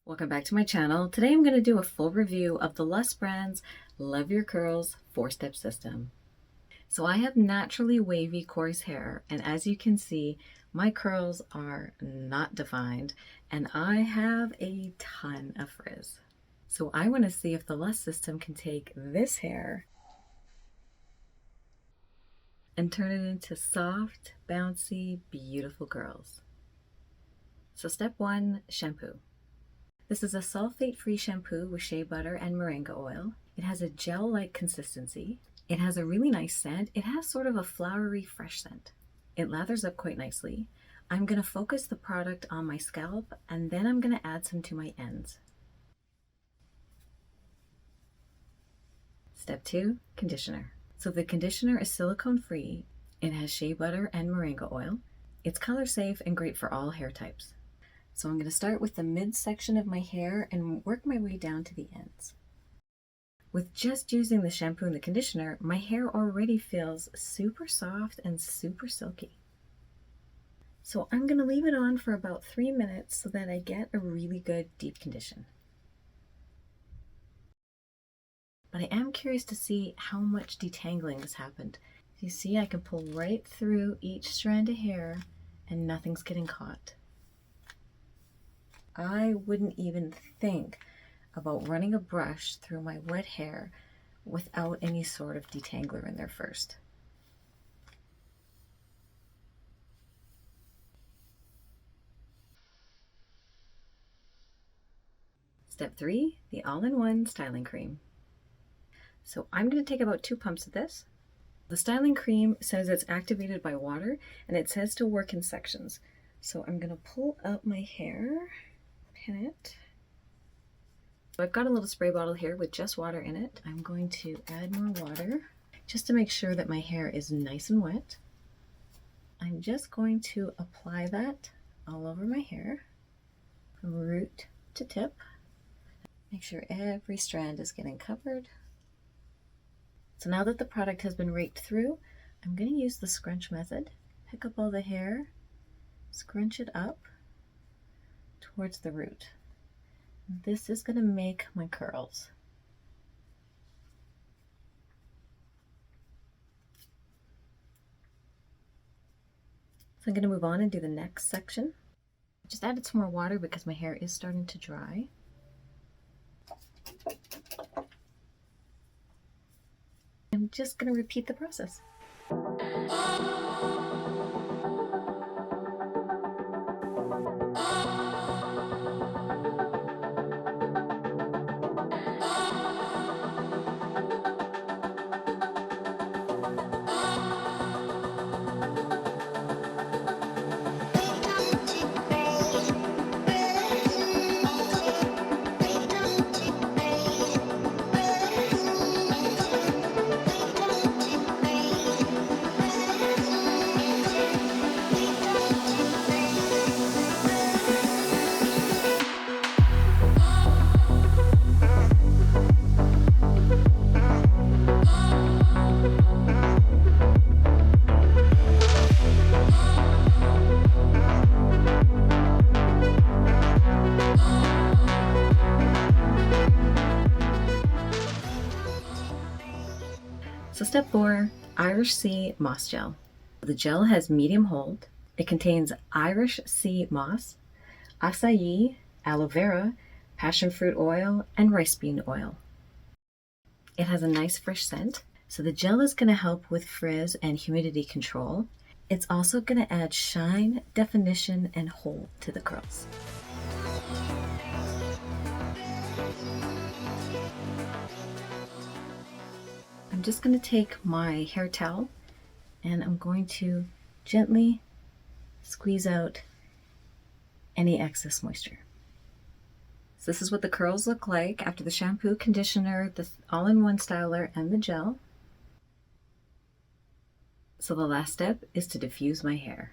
Welcome back to my channel. Today I'm going to do a full review of the LUS brand's Love Your Curls 4-step system. So I have naturally wavy coarse hair, and as you can see, my curls are not defined and I have a ton of frizz. So I want to see if the LUS system can take this hair and turn it into soft, bouncy, beautiful curls. So step 1, shampoo. This is a sulfate-free shampoo with shea butter and moringa oil. It has a gel-like consistency. It has a really nice scent. It has sort of a flowery, fresh scent. It lathers up quite nicely. I'm going to focus the product on my scalp, and then I'm going to add some to my ends. Step 2, conditioner. So the conditioner is silicone-free. It has shea butter and moringa oil. It's color safe and great for all hair types. So I'm going to start with the midsection of my hair and work my way down to the ends. With just using the shampoo and the conditioner, my hair already feels super soft and super silky. So I'm going to leave it on for about 3 minutes so that I get a really good deep condition. But I am curious to see how much detangling has happened. You see, I can pull right through each strand of hair and nothing's getting caught. I wouldn't even think about running a brush through my wet hair without any sort of detangler in there first. Step 3, the all-in-one styling cream. So I'm going to take about 2 pumps of this. The styling cream says it's activated by water and it says to work in sections. So I'm going to pull out my hair, pin it. So I've got a little spray bottle here with just water in it. I'm going to add more water just to make sure that my hair is nice and wet. I'm just going to apply that all over my hair from root to tip. Make sure every strand is getting covered. So now that the product has been raked through, I'm going to use the scrunch method. Pick up all the hair, scrunch it up towards the root. This is going to make my curls. So I'm going to move on and do the next section. I just added some more water because my hair is starting to dry. I'm just going to repeat the process. So step 4, Irish Sea Moss Gel. The gel has medium hold. It contains Irish sea moss, acai, aloe vera, passion fruit oil, and rice bean oil. It has a nice fresh scent. So the gel is going to help with frizz and humidity control. It's also going to add shine, definition, and hold to the curls. I'm just going to take my hair towel and I'm going to gently squeeze out any excess moisture. So this is what the curls look like after the shampoo, conditioner, the all-in-one styler, and the gel. So the last step is to diffuse my hair.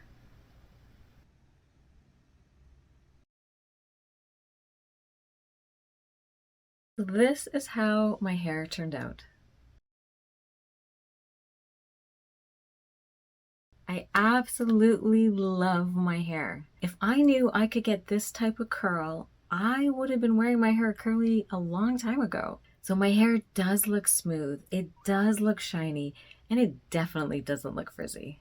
So this is how my hair turned out. I absolutely love my hair. If I knew I could get this type of curl I would have been wearing my hair curly a long time ago. So my hair does look smooth, it does look shiny, and it definitely doesn't look frizzy.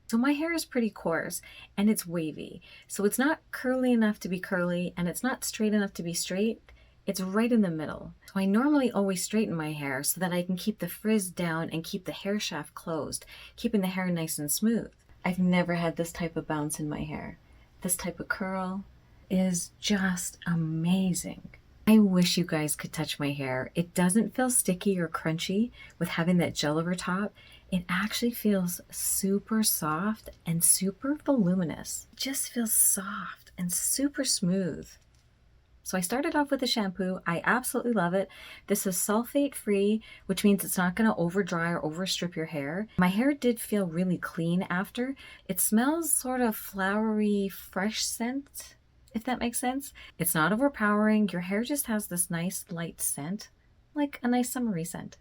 So my hair is pretty coarse and it's wavy. So it's not curly enough to be curly and it's not straight enough to be straight. It's right in the middle. So I normally always straighten my hair so that I can keep the frizz down and keep the hair shaft closed, keeping the hair nice and smooth. I've never had this type of bounce in my hair. This type of curl is just amazing. I wish you guys could touch my hair. It doesn't feel sticky or crunchy with having that gel over top. It actually feels super soft and super voluminous. It just feels soft and super smooth. So I started off with a shampoo. I absolutely love it. This is sulfate free, which means it's not going to over dry or over strip your hair. My hair did feel really clean after. It smells sort of flowery, fresh scent, if that makes sense. It's not overpowering. Your hair just has this nice light scent, like a nice summery scent.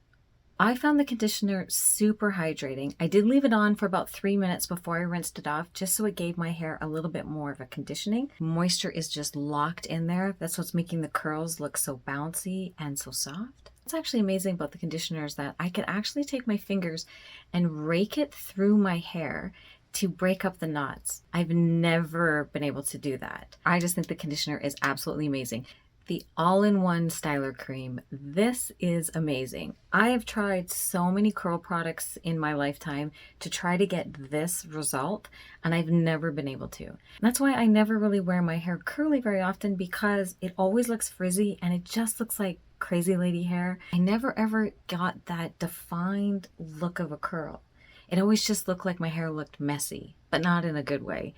I found the conditioner super hydrating. I did leave it on for about 3 minutes before I rinsed it off, just so it gave my hair a little bit more of a conditioning. Moisture is just locked in there. That's what's making the curls look so bouncy and so soft. What's actually amazing about the conditioner is that I could actually take my fingers and rake it through my hair to break up the knots. I've never been able to do that. I just think the conditioner is absolutely amazing. The all-in-one styler cream. This is amazing. I have tried so many curl products in my lifetime to try to get this result, and I've never been able to. And that's why I never really wear my hair curly very often, because it always looks frizzy and it just looks like crazy lady hair. I never ever got that defined look of a curl. It always just looked like my hair looked messy, but not in a good way.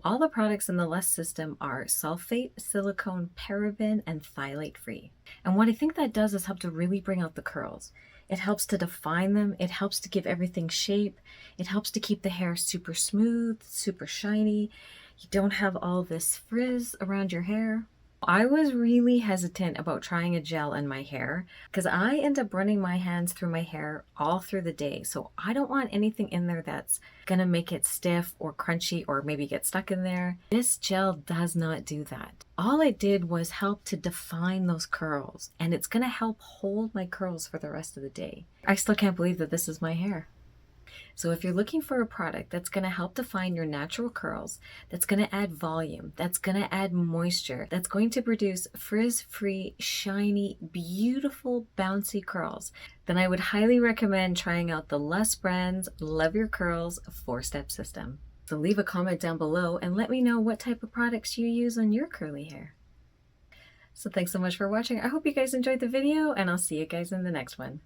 All the products in the LUS system are sulfate, silicone, paraben, and phthalate free. And what I think that does is help to really bring out the curls. It helps to define them. It helps to give everything shape. It helps to keep the hair super smooth, super shiny. You don't have all this frizz around your hair. I was really hesitant about trying a gel in my hair because I end up running my hands through my hair all through the day. So I don't want anything in there that's gonna make it stiff or crunchy or maybe get stuck in there. This gel does not do that. All it did was help to define those curls, and it's gonna help hold my curls for the rest of the day. I still can't believe that this is my hair. So if you're looking for a product that's going to help define your natural curls, that's going to add volume, that's going to add moisture, that's going to produce frizz-free, shiny, beautiful, bouncy curls, then I would highly recommend trying out the LUS brand's Love Your Curls 4-step system. So leave a comment down below and let me know what type of products you use on your curly hair. So thanks so much for watching. I hope you guys enjoyed the video, and I'll see you guys in the next one.